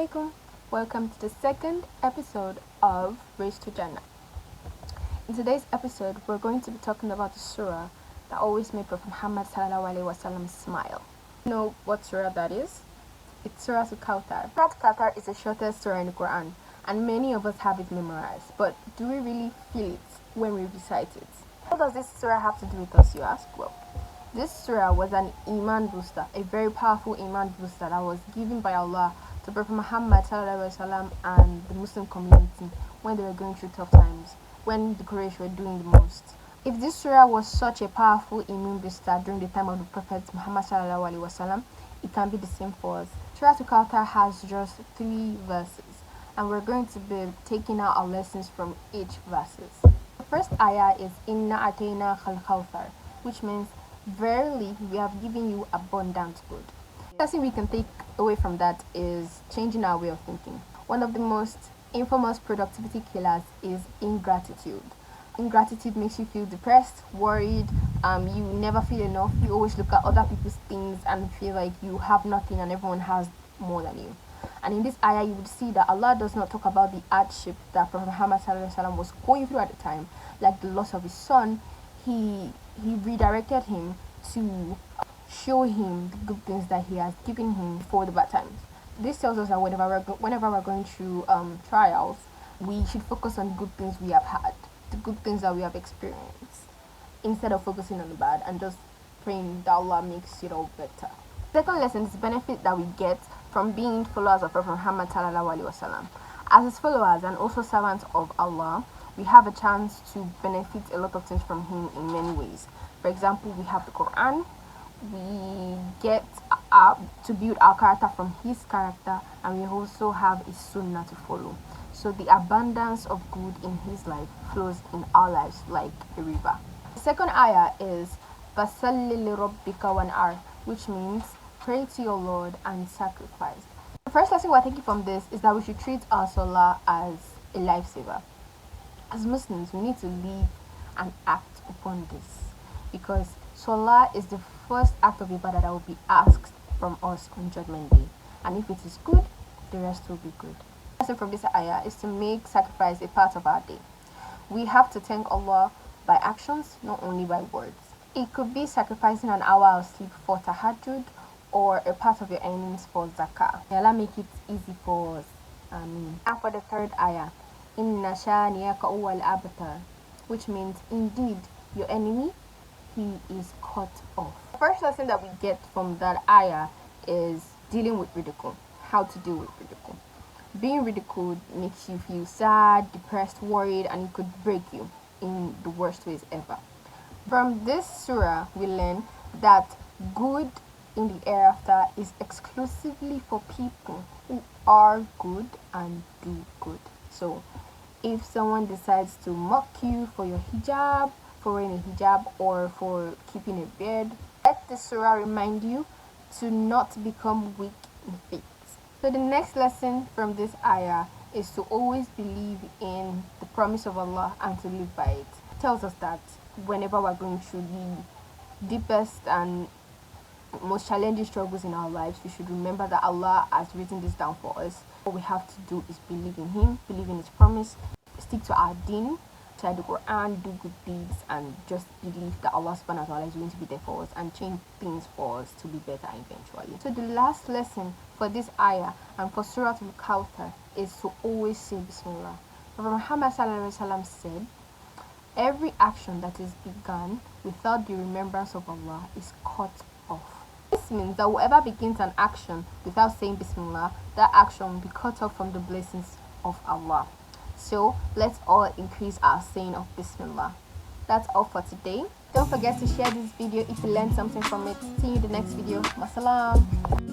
alaikum. Welcome to the second episode of Race to Jannah. In today's episode, we're going to be talking about the surah that always made Prophet Muhammad sallallahu alaihi wasallam smile. You know what surah that is? It's Suratul Kawthar. Suratul Kawthar is the shortest surah in the Quran, and many of us have it memorized. But do we really feel it when we recite it? What does this surah have to do with us, you ask? Well, this surah was an iman booster, a very powerful iman booster that was given by Allah to Prophet Muhammad ﷺ and the Muslim community when they were going through tough times, when the Quraysh were doing the most. If this surah was such a powerful immune booster during the time of the Prophet Muhammad ﷺ, it can be the same for us. Surah Al-Kawthar has just 3 verses, and we're going to be taking out our lessons from each verses. The first ayah is Inna atayna al-Kawthar, which means verily we have given you abundant good. The lesson we can take away from that is changing our way of thinking. One of the most infamous productivity killers is ingratitude. Ingratitude makes you feel depressed, worried, you never feel enough. You always look at other people's things and feel like you have nothing and everyone has more than you. And in this ayah, you would see that Allah does not talk about the hardship that Prophet Muhammad ﷺ was going through at the time, like the loss of his son. He redirected him to show him the good things that he has given him for the bad times. This tells us that whenever we're going through trials, we should focus on the good things we have had, the good things that we have experienced, instead of focusing on the bad and just praying that Allah makes it all better. Second lesson is the benefit that we get from being followers of Prophet Muhammad sallallahu alaihi wasallam. As his followers and also servants of Allah, we have a chance to benefit a lot of things from him in many ways. For example, we have the Quran. We get to build our character from his character, and we also have a sunnah to follow. So the abundance of good in his life flows in our lives like a river. The second ayah is Fasalli li rabbika wan'ar, which means pray to your Lord and sacrifice. The first lesson we're taking from this is that we should treat our salah as a lifesaver. As Muslims, we need to live and act upon this, because salah is the first act of ibadah that will be asked from us on Judgment Day, and if it is good, the rest will be good. The lesson from this ayah is to make sacrifice a part of our day. We have to thank Allah by actions, not only by words. It could be sacrificing an hour of sleep for tahajjud, or a part of your earnings for zakah. May Allah make it easy for us. Ameen. And for the third ayah, Inna shaniyaka huwal abtar, which means indeed your enemy, he is cut off. The first lesson that we get from that ayah is dealing with ridicule. How to deal with ridicule. Being ridiculed makes you feel sad, depressed, worried, and it could break you in the worst ways ever. From this surah, we learn that good in the hereafter is exclusively for people who are good and do good. So if someone decides to mock you for your hijab, for wearing a hijab, or for keeping a beard, let the surah remind you to not become weak in faith. So the next lesson from this ayah is to always believe in the promise of Allah and to live by it. It tells us that whenever we're going through the deepest and most challenging struggles in our lives, we should remember that Allah has written this down for us. What we have to do is believe in him, believe in his promise, stick to our deen, recite the Quran, do good deeds, and just believe that Allah subhanahu wa ta'ala is going to be there for us and change things for us to be better eventually. So the last lesson for this ayah and for Suratul Kawthar is to always say Bismillah. Prophet Muhammad sallallahu alaihi wasallam said, every action that is begun without the remembrance of Allah is cut off. This means that whoever begins an action without saying Bismillah, that action will be cut off from the blessings of Allah. So let's all increase our saying of Bismillah. That's all for today. Don't forget to share this video if you learned something from it. See you in the next video. Wassalam.